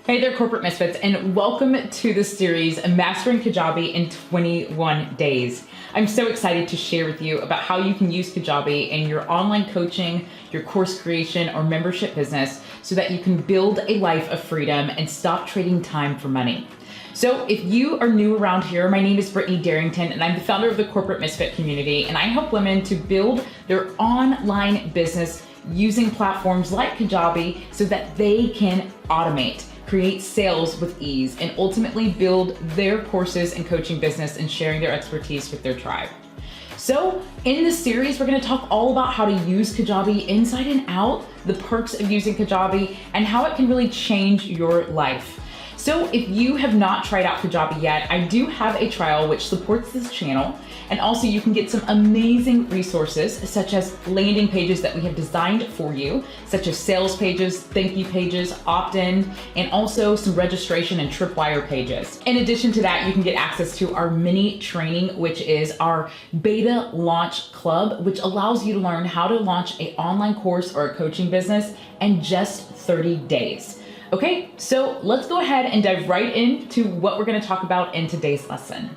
Hey there, corporate misfits, and welcome to the series Mastering Kajabi in 21 Days. I'm so excited to share with you about how you can use Kajabi in your online coaching, your course creation, or membership business so that you can build a life of freedom and stop trading time for money. So if you are new around here, my name is Brittany Darrington, and I'm the founder of the Corporate Misfit community, and I help women to build their online business using platforms like Kajabi so that they can automate, create sales with ease, and ultimately build their courses and coaching business and sharing their expertise with their tribe. So in this series, we're gonna talk all about how to use Kajabi inside and out, the perks of using Kajabi, and how it can really change your life. So if you have not tried out Kajabi yet, I do have a trial which supports this channel. And also you can get some amazing resources such as landing pages that we have designed for you, such as sales pages, thank you pages, opt-in, and also some registration and tripwire pages. In addition to that, you can get access to our mini training, which is our beta launch club, which allows you to learn how to launch an online course or a coaching business in just 30 days. Okay, so let's go ahead and dive right into what we're gonna talk about in today's lesson.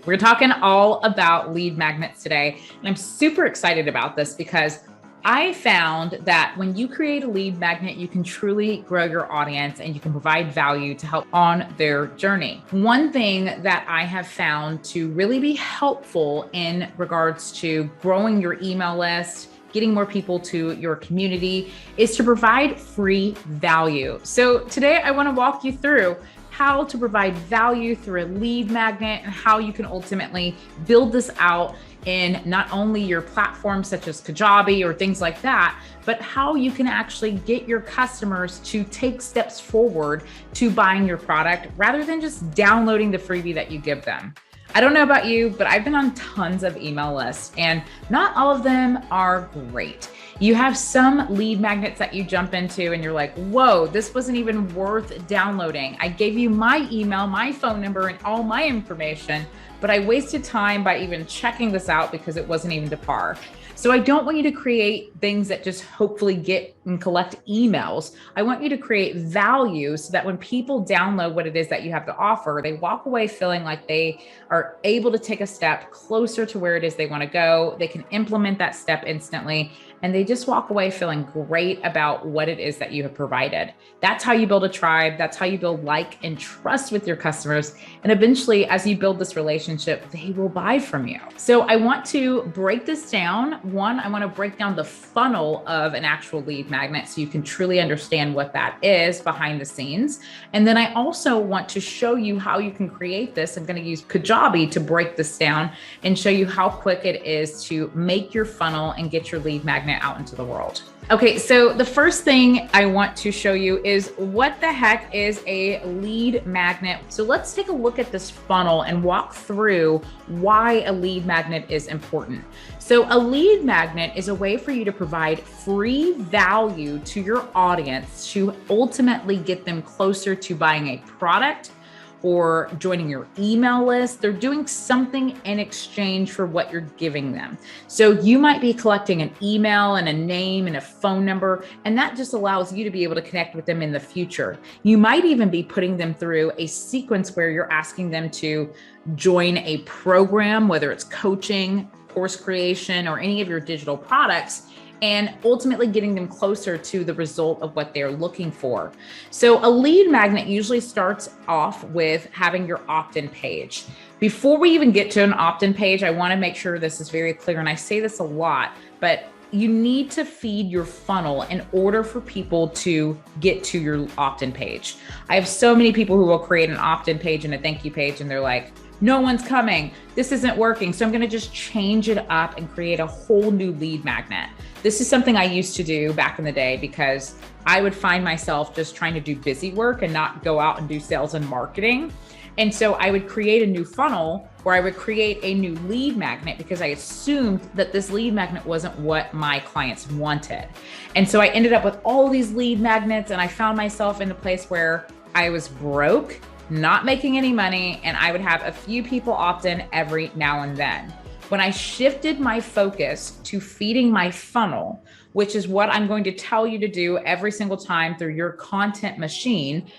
We're talking all about lead magnets today, and I'm super excited about this because I found that when you create a lead magnet, you can truly grow your audience and you can provide value to help on their journey. One thing that I have found to really be helpful in regards to growing your email list, getting more people to your community, is to provide free value. So today I want to walk you through how to provide value through a lead magnet and how you can ultimately build this out in not only your platforms such as Kajabi or things like that, but how you can actually get your customers to take steps forward to buying your product rather than just downloading the freebie that you give them. I don't know about you, but I've been on tons of email lists and not all of them are great. You have some lead magnets that you jump into and you're like, whoa, this wasn't even worth downloading. I gave you my email, my phone number, and all my information, but I wasted time by even checking this out because it wasn't even to par. So I don't want you to create things that just hopefully get and collect emails. I want you to create value so that when people download what it is that you have to offer, they walk away feeling like they are able to take a step closer to where it is they want to go. They can implement that step instantly, and they just walk away feeling great about what it is that you have provided. That's how you build a tribe. That's how you build like and trust with your customers. And eventually, as you build this relationship, they will buy from you. So I want to break this down. One, I want to break down the funnel of an actual lead magnet so you can truly understand what that is behind the scenes. And then I also want to show you how you can create this. I'm going to use Kajabi to break this down and show you how quick it is to make your funnel and get your lead magnet out into the world. Okay, so the first thing I want to show you is what the heck is a lead magnet. So let's take a look at this funnel and walk through why a lead magnet is important. So a lead magnet is a way for you to provide free value to your audience to ultimately get them closer to buying a product or joining your email list. They're doing something in exchange for what you're giving them. So you might be collecting an email and a name and a phone number, and that just allows you to be able to connect with them in the future. You might even be putting them through a sequence where you're asking them to join a program, whether it's coaching, course creation, or any of your digital products, and ultimately getting them closer to the result of what they're looking for. So a lead magnet usually starts off with having your opt-in page. Before we even get to an opt-in page, I wanna make sure this is very clear, and I say this a lot, but you need to feed your funnel in order for people to get to your opt-in page. I have so many people who will create an opt-in page and a thank you page, and they're like, no one's coming, this isn't working. So I'm gonna just change it up and create a whole new lead magnet. This is something I used to do back in the day because I would find myself just trying to do busy work and not go out and do sales and marketing. And so I would create a new funnel where I would create a new lead magnet because I assumed that this lead magnet wasn't what my clients wanted. And so I ended up with all these lead magnets, and I found myself in a place where I was broke, not making any money, and I would have a few people opt in every now and then. When I shifted my focus to feeding my funnel, which is what I'm going to tell you to do every single time through your content machine,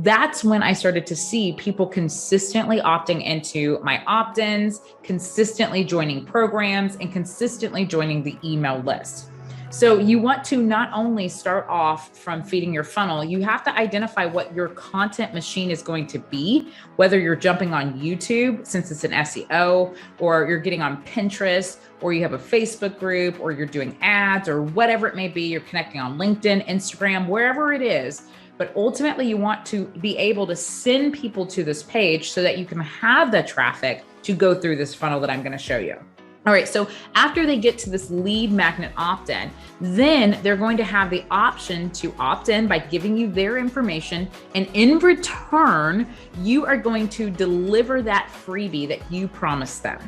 that's when I started to see people consistently opting into my opt-ins, consistently joining programs, and consistently joining the email list. So you want to not only start off from feeding your funnel, you have to identify what your content machine is going to be, whether you're jumping on YouTube, since it's an SEO, or you're getting on Pinterest, or you have a Facebook group, or you're doing ads, or whatever it may be, you're connecting on LinkedIn, Instagram, wherever it is. But ultimately, you want to be able to send people to this page so that you can have the traffic to go through this funnel that I'm going to show you. All right, so after they get to this lead magnet opt-in, then they're going to have the option to opt in by giving you their information. And in return, you are going to deliver that freebie that you promised them.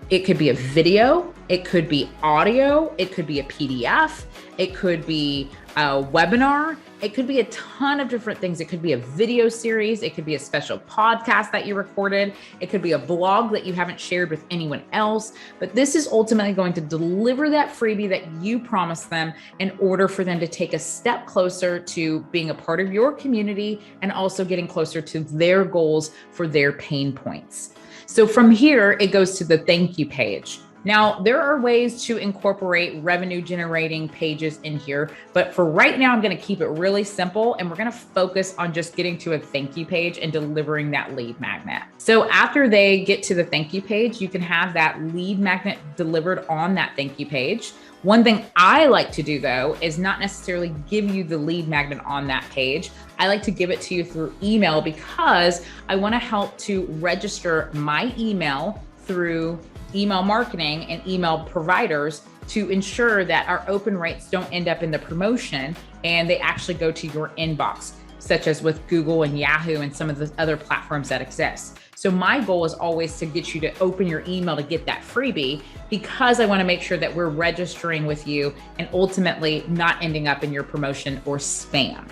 It could be a video, it could be audio, it could be a PDF, it could be a webinar, it could be a ton of different things. It could be a video series, it could be a special podcast that you recorded, it could be a blog that you haven't shared with anyone else. But this is ultimately going to deliver that freebie that you promised them in order for them to take a step closer to being a part of your community and also getting closer to their goals for their pain points. So from here, it goes to the thank you page. Now, there are ways to incorporate revenue generating pages in here, but for right now, I'm going to keep it really simple and we're going to focus on just getting to a thank you page and delivering that lead magnet. So after they get to the thank you page, you can have that lead magnet delivered on that thank you page. One thing I like to do though, is not necessarily give you the lead magnet on that page. I like to give it to you through email because I want to help to register my email through email marketing and email providers to ensure that our open rates don't end up in the promotion and they actually go to your inbox, such as with Google and Yahoo and some of the other platforms that exist. So my goal is always to get you to open your email to get that freebie because I want to make sure that we're registering with you and ultimately not ending up in your promotion or spam.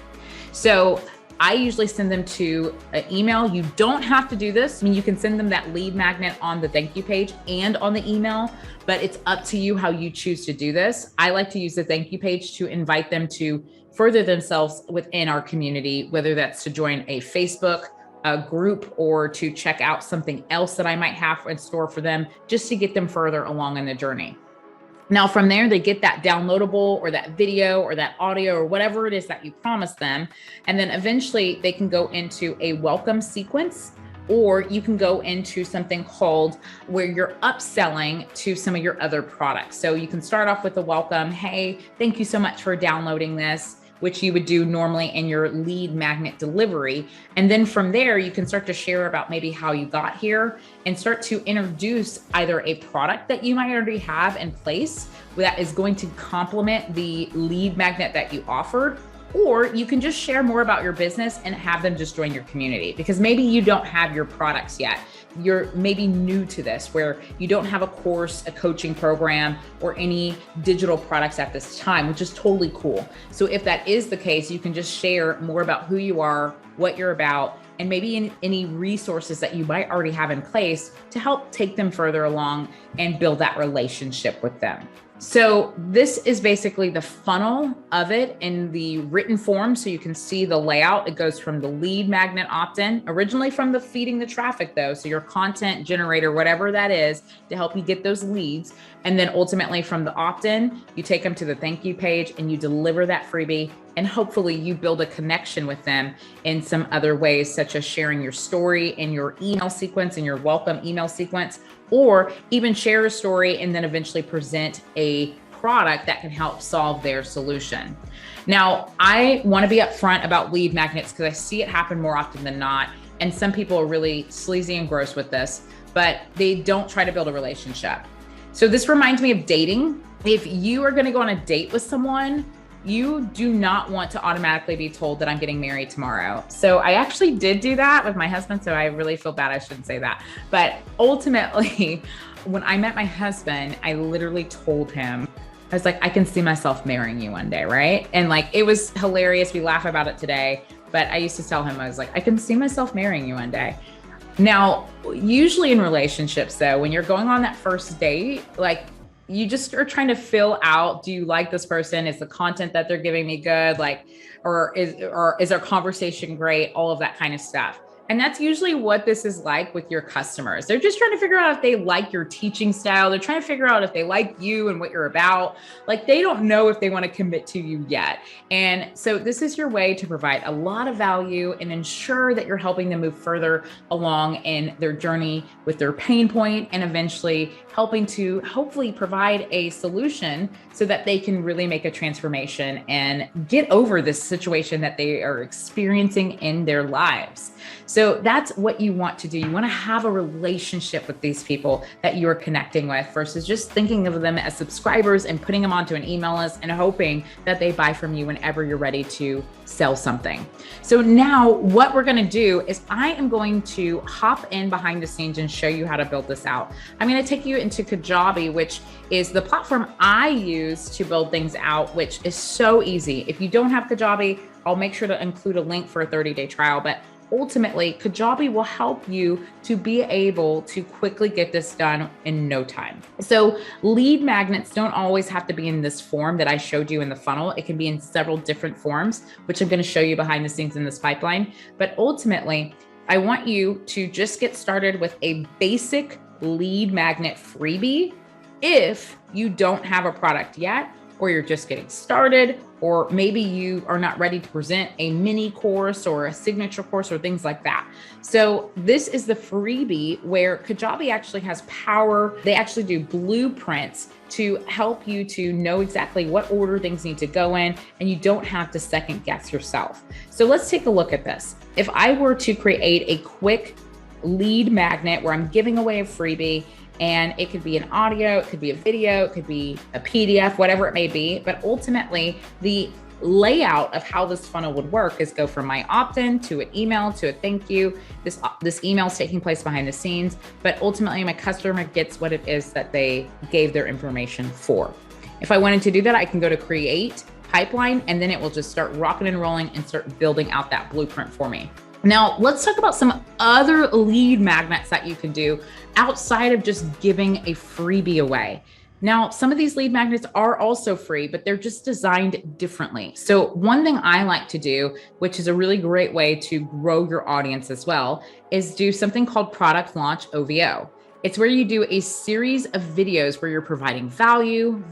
So I usually send them to an email. You don't have to do this. I mean, you can send them that lead magnet on the thank you page and on the email, but it's up to you how you choose to do this. I like to use the thank you page to invite them to further themselves within our community, whether that's to join a Facebook group or to check out something else that I might have in store for them, just to get them further along in the journey. Now from there, they get that downloadable or that video or that audio or whatever it is that you promised them. And then eventually they can go into a welcome sequence, or you can go into something called where you're upselling to some of your other products. So you can start off with a welcome. Hey, thank you so much for downloading this, which you would do normally in your lead magnet delivery. And then from there, you can start to share about maybe how you got here and start to introduce either a product that you might already have in place that is going to complement the lead magnet that you offered, or you can just share more about your business and have them just join your community because maybe you don't have your products yet. You're maybe new to this where you don't have a course, a coaching program, or any digital products at this time, which is totally cool. So if that is the case, you can just share more about who you are, what you're about, and maybe any resources that you might already have in place to help take them further along and build that relationship with them. So this is basically the funnel of it in the written form. So you can see the layout. It goes from the lead magnet opt-in, originally from the feeding the traffic though. So your content generator, whatever that is to help you get those leads. And then ultimately from the opt-in, you take them to the thank you page and you deliver that freebie. And hopefully you build a connection with them in some other ways, such as sharing your story in your email sequence and your welcome email sequence, or even share a story and then eventually present a product that can help solve their solution. Now, I want to be upfront about lead magnets because I see it happen more often than not. And some people are really sleazy and gross with this, but they don't try to build a relationship. So this reminds me of dating. If you are going to go on a date with someone, you do not want to automatically be told that I'm getting married tomorrow. So I actually did do that with my husband. So I really feel bad. I shouldn't say that. But ultimately, when I met my husband, I literally told him, I was like, I can see myself marrying you one day, right? And like, it was hilarious. We laugh about it today. but I used to tell him, I was like, I can see myself marrying you one day. Now, usually in relationships though, when you're going on that first date, like you just are trying to fill out, do you like this person? Is the content that they're giving me good? Like, or is our conversation great? All of that kind of stuff. And that's usually what this is like with your customers. They're just trying to figure out if they like your teaching style. They're trying to figure out if they like you and what you're about. Like they don't know if they want to commit to you yet. And so this is your way to provide a lot of value and ensure that you're helping them move further along in their journey with their pain point, and eventually helping to hopefully provide a solution so that they can really make a transformation and get over this situation that they are experiencing in their lives. So that's what you want to do. You want to have a relationship with these people that you're connecting with versus just thinking of them as subscribers and putting them onto an email list and hoping that they buy from you whenever you're ready to sell something. So now what we're going to do is I am going to hop in behind the scenes and show you how to build this out. I'm going to take you into Kajabi, which is the platform I use to build things out, which is so easy. If you don't have Kajabi, I'll make sure to include a link for a 30-day trial, but ultimately, Kajabi will help you to be able to quickly get this done in no time. So lead magnets don't always have to be in this form that I showed you in the funnel. It can be in several different forms, which I'm going to show you behind the scenes in this pipeline. But ultimately, I want you to just get started with a basic lead magnet freebie if you don't have a product yet, or you're just getting started, or maybe you are not ready to present a mini course or a signature course or things like that. So this is the freebie where Kajabi actually has power. They actually do blueprints to help you to know exactly what order things need to go in, and you don't have to second guess yourself. So let's take a look at this. If I were to create a quick lead magnet where I'm giving away a freebie, and it could be an audio, it could be a video, it could be a PDF, whatever it may be. But ultimately, the layout of how this funnel would work is go from my opt-in to an email to a thank you. This email is taking place behind the scenes, but ultimately my customer gets what it is that they gave their information for. If I wanted to do that, I can go to create pipeline, and then it will just start rocking and rolling and start building out that blueprint for me. Now, let's talk about some other lead magnets that you can do outside of just giving a freebie away. Now, some of these lead magnets are also free, but they're just designed differently. So one thing I like to do, which is a really great way to grow your audience as well, is do something called Product Launch OVO. It's where you do a series of videos where you're providing value,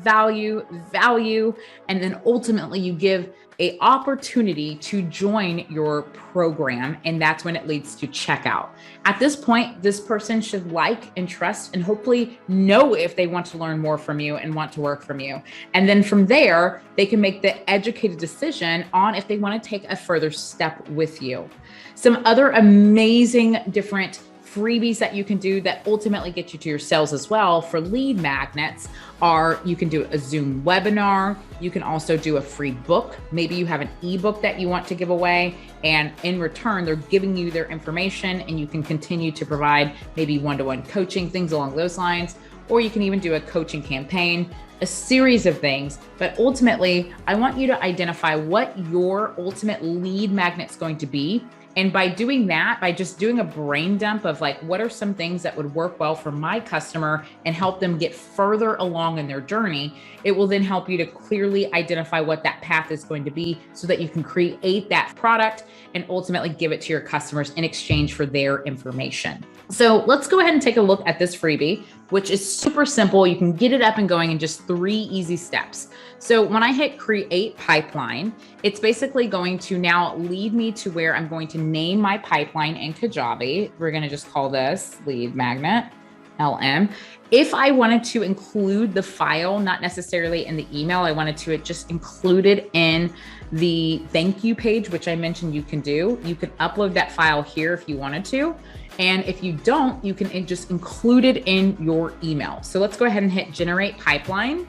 and then ultimately you give an opportunity to join your program, and that's when it leads to checkout. At this point, this person should like and trust and hopefully know if they want to learn more from you and want to work from you. And then from there, they can make the educated decision on if they want to take a further step with you. Some other amazing different freebies that you can do that ultimately get you to your sales as well for lead magnets are, you can do a Zoom webinar. You can also do a free book. Maybe you have an ebook that you want to give away, and in return, they're giving you their information, and you can continue to provide maybe one-to-one coaching, things along those lines. Or you can even do a coaching campaign, a series of things. But ultimately, I want you to identify what your ultimate lead magnet's going to be. And by doing that, by just doing a brain dump of like, what are some things that would work well for my customer and help them get further along in their journey, it will then help you to clearly identify what that path is going to be so that you can create that product and ultimately give it to your customers in exchange for their information. So let's go ahead and take a look at this freebie, which is super simple. You can get it up and going in just 3 easy steps. So when I hit create pipeline, it's basically going to now lead me to where I'm going to name my pipeline in Kajabi. We're going to just call this lead magnet LM. If I wanted to include the file, not necessarily in the email, I wanted to just include it in the thank you page, which I mentioned you can do. You can upload that file here if you wanted to. And if you don't, you can just include it in your email. So let's go ahead and hit generate pipeline.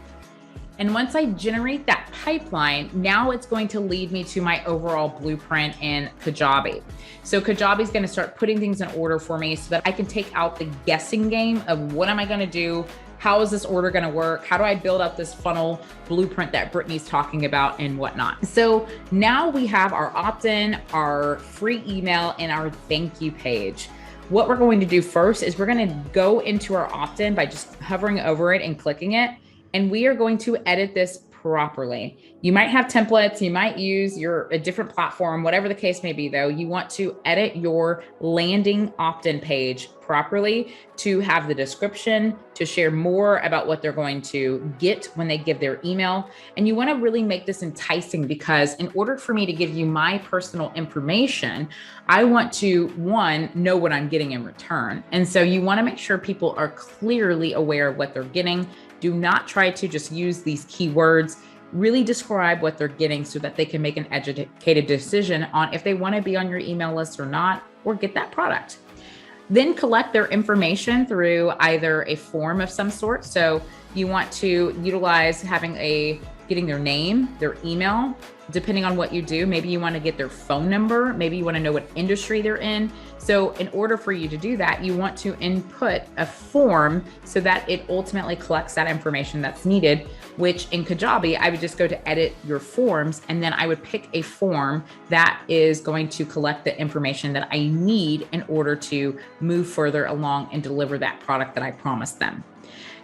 And once I generate that pipeline, now it's going to lead me to my overall blueprint in Kajabi. So Kajabi is going to start putting things in order for me so that I can take out the guessing game of what am I going to do? how is this order going to work? How do I build up this funnel blueprint that Brittany's talking about and whatnot? So now we have our opt-in, our free email, and our thank you page. What we're going to do first is we're going to go into our opt-in by just hovering over it and clicking it. And we are going to edit this properly. You might have templates, you might use a different platform, whatever the case may be though, you want to edit your landing opt-in page properly to have the description, to share more about what they're going to get when they give their email. And you want to really make this enticing because in order for me to give you my personal information, I want to, one, know what I'm getting in return. And so you want to make sure people are clearly aware of what they're getting. Do not try to just use these keywords. Really describe what they're getting so that they can make an educated decision on if they want to be on your email list or not, or get that product. Then collect their information through either a form of some sort. So you want to utilize getting their name, their email, depending on what you do. Maybe you want to get their phone number. Maybe you want to know what industry they're in. So in order for you to do that, you want to input a form so that it ultimately collects that information that's needed, which in Kajabi, I would just go to edit your forms, and then I would pick a form that is going to collect the information that I need in order to move further along and deliver that product that I promised them.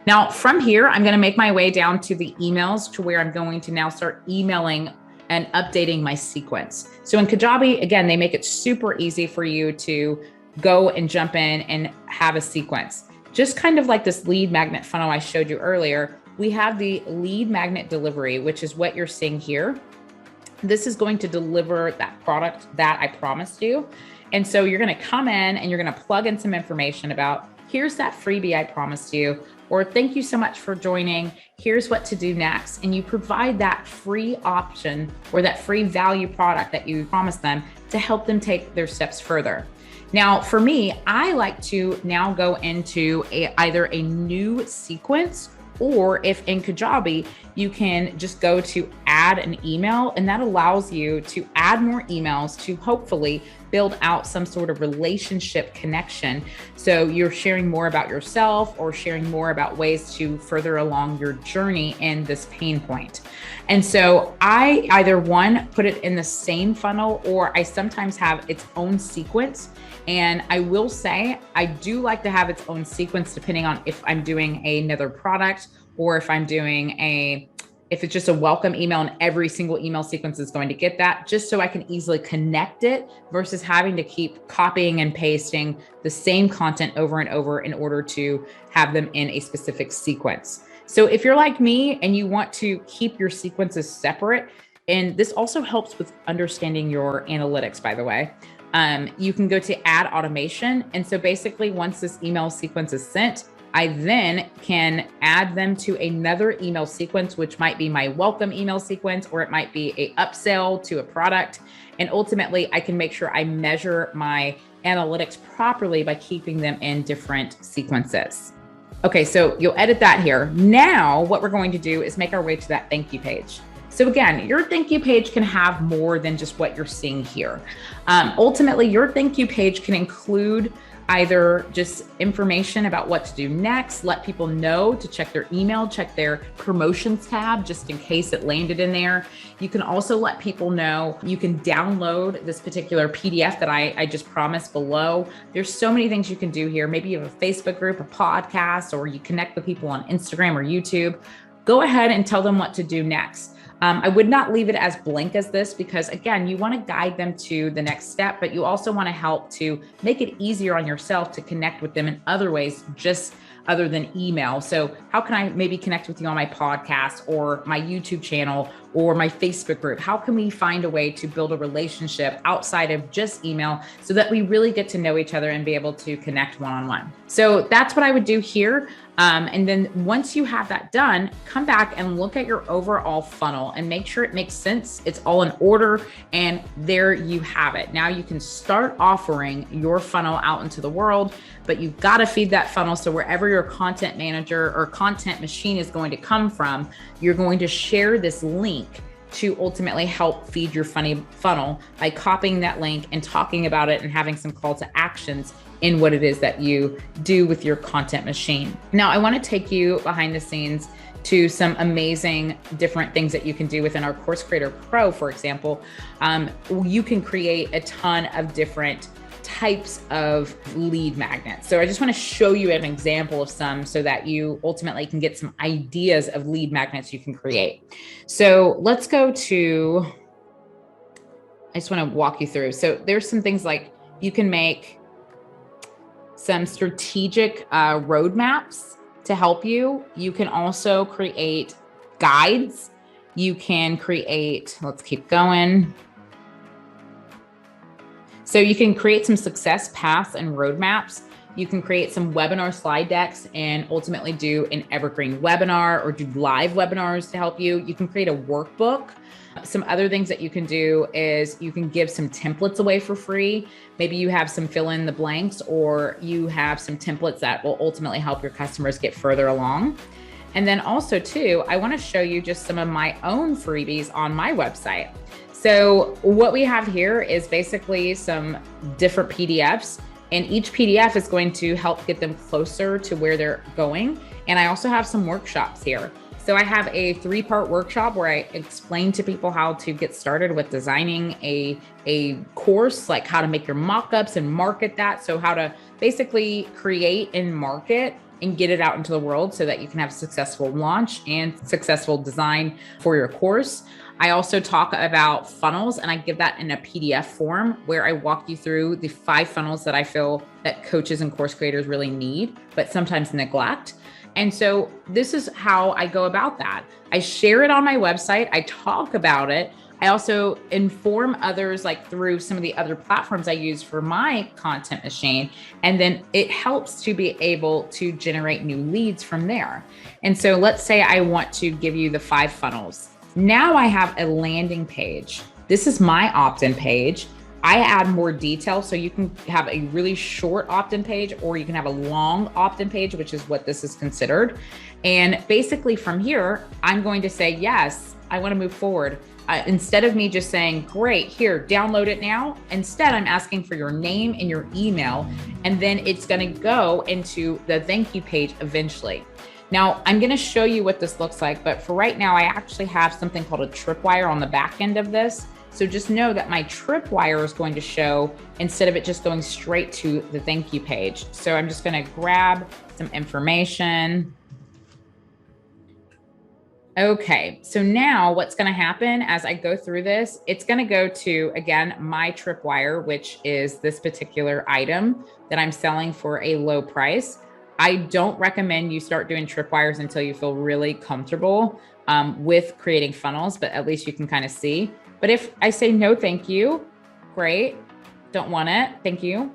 Now, from here, I'm going to make my way down to the emails to where I'm going to now start emailing and updating my sequence. So in Kajabi, again, they make it super easy for you to go and jump in and have a sequence. Just kind of like this lead magnet funnel I showed you earlier, we have the lead magnet delivery, which is what you're seeing here. This is going to deliver that product that I promised you. And so you're going to come in and you're going to plug in some information about, here's that freebie I promised you, or thank you so much for joining. Here's what to do next. And you provide that free option or that free value product that you promised them to help them take their steps further. Now, for me, I like to now go into either a new sequence, or if in Kajabi, you can just go to add an email, and that allows you to add more emails to hopefully build out some sort of relationship connection. So you're sharing more about yourself or sharing more about ways to further along your journey in this pain point. And so I either put it in the same funnel, or I sometimes have its own sequence. And I will say, I do like to have its own sequence depending on if I'm doing another product or if I'm doing if it's just a welcome email and every single email sequence is going to get that, just so I can easily connect it versus having to keep copying and pasting the same content over and over in order to have them in a specific sequence. So if you're like me and you want to keep your sequences separate, and this also helps with understanding your analytics, by the way, you can go to add automation. And so basically once this email sequence is sent, I then can add them to another email sequence, which might be my welcome email sequence, or it might be a upsell to a product. And ultimately I can make sure I measure my analytics properly by keeping them in different sequences. Okay, so you'll edit that here. Now what we're going to do is make our way to that thank you page. So again, your thank you page can have more than just what you're seeing here. Ultimately, your thank you page can include either just information about what to do next, let people know to check their email, check their promotions tab, just in case it landed in there. You can also let people know you can download this particular PDF that I just promised below. There's so many things you can do here. Maybe you have a Facebook group, a podcast, or you connect with people on Instagram or YouTube. Go ahead and tell them what to do next. I would not leave it as blank as this because, again, you want to guide them to the next step, but you also want to help to make it easier on yourself to connect with them in other ways, just other than email. So how can I maybe connect with you on my podcast or my YouTube channel or my Facebook group? How can we find a way to build a relationship outside of just email so that we really get to know each other and be able to connect one-on-one? So that's what I would do here. And then once you have that done, come back and look at your overall funnel and make sure it makes sense. It's all in order, and there you have it. Now you can start offering your funnel out into the world, but you've got to feed that funnel. So wherever your content manager or content machine is going to come from, you're going to share this link to ultimately help feed your funnel by copying that link and talking about it and having some call to actions in what it is that you do with your content machine. Now, I want to take you behind the scenes to some amazing different things that you can do within our Course Creator Pro, for example. You can create a ton of different types of lead magnets. So I just want to show you an example of some so that you ultimately can get some ideas of lead magnets you can create. So let's go to, I just want to walk you through. So there's some things like you can make some strategic roadmaps to help you. You can also create guides. You can create, let's keep going. So you can create some success paths and roadmaps. You can create some webinar slide decks and ultimately do an evergreen webinar or do live webinars to help you. You can create a workbook. Some other things that you can do is you can give some templates away for free. Maybe you have some fill in the blanks, or you have some templates that will ultimately help your customers get further along. And then also too, I want to show you just some of my own freebies on my website. So what we have here is basically some different PDFs, and each PDF is going to help get them closer to where they're going. And I also have some workshops here. So I have a 3-part workshop where I explain to people how to get started with designing a course, like how to make your mock-ups and market that. So how to basically create and market and get it out into the world so that you can have a successful launch and successful design for your course. I also talk about funnels, and I give that in a PDF form where I walk you through the 5 funnels that I feel that coaches and course creators really need, but sometimes neglect. And so this is how I go about that. I share it on my website. I talk about it. I also inform others like through some of the other platforms I use for my content machine. And then it helps to be able to generate new leads from there. And so let's say I want to give you the 5 funnels. Now I have a landing page. This is my opt-in page. I add more detail, so you can have a really short opt-in page, or you can have a long opt-in page, which is what this is considered. And basically from here, I'm going to say, yes, I want to move forward. Instead of me just saying, great, here, download it now. Instead, I'm asking for your name and your email, and then it's going to go into the thank you page eventually. Now, I'm going to show you what this looks like, but for right now, I actually have something called a tripwire on the back end of this. So just know that my tripwire is going to show instead of it just going straight to the thank you page. So I'm just going to grab some information. Okay, so now what's going to happen as I go through this, it's going to go to, again, my tripwire, which is this particular item that I'm selling for a low price. I don't recommend you start doing tripwires until you feel really comfortable with creating funnels, but at least you can kind of see. But if I say no, thank you, great, don't want it, thank you.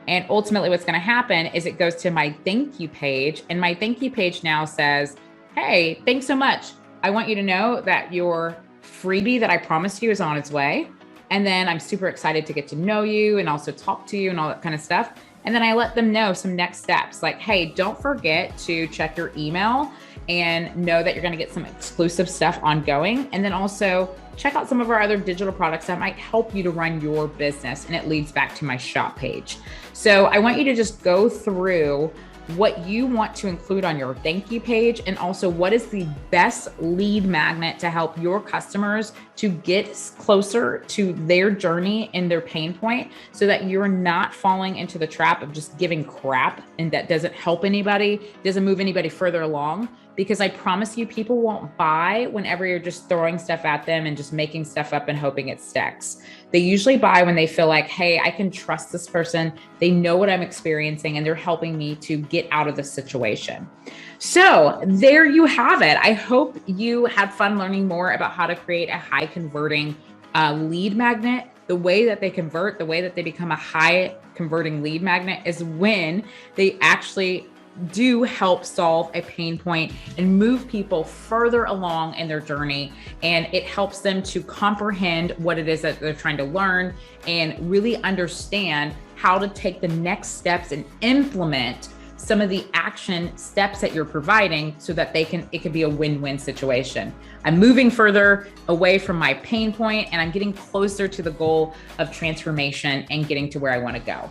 And ultimately what's going to happen is it goes to my thank you page, and my thank you page now says, hey, thanks so much. I want you to know that your freebie that I promised you is on its way. And then I'm super excited to get to know you and also talk to you and all that kind of stuff. And then I let them know some next steps like, hey, don't forget to check your email and know that you're going to get some exclusive stuff ongoing. And then also check out some of our other digital products that might help you to run your business. And it leads back to my shop page. So I want you to just go through what you want to include on your thank you page, and also what is the best lead magnet to help your customers to get closer to their journey and their pain point, so that you're not falling into the trap of just giving crap and that doesn't help anybody, doesn't move anybody further along. Because I promise you, people won't buy whenever you're just throwing stuff at them and just making stuff up and hoping it sticks. They usually buy when they feel like, hey, I can trust this person. They know what I'm experiencing and they're helping me to get out of the situation. So there you have it. I hope you had fun learning more about how to create a high converting lead magnet. The way that they convert, the way that they become a high converting lead magnet is when they actually do help solve a pain point and move people further along in their journey. And it helps them to comprehend what it is that they're trying to learn and really understand how to take the next steps and implement some of the action steps that you're providing so that it can be a win-win situation. I'm moving further away from my pain point and I'm getting closer to the goal of transformation and getting to where I want to go.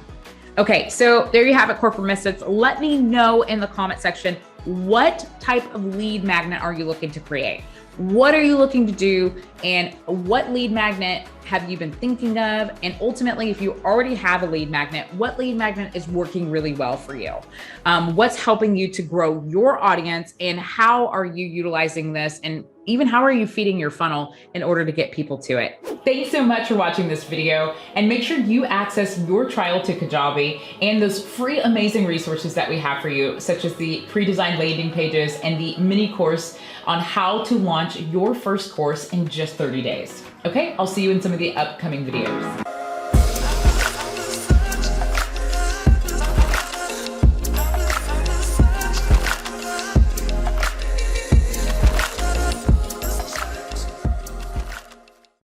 Okay, so there you have it, corporate misfits. Let me know in the comment section, what type of lead magnet are you looking to create? What are you looking to do? And what lead magnet have you been thinking of? And ultimately, if you already have a lead magnet, what lead magnet is working really well for you? What's helping you to grow your audience, and how are you utilizing this? And even how are you feeding your funnel in order to get people to it? Thanks so much for watching this video, and make sure you access your trial to Kajabi and those free amazing resources that we have for you, such as the pre-designed landing pages and the mini course on how to launch your first course in just 30 days. Okay, I'll see you in some of the upcoming videos.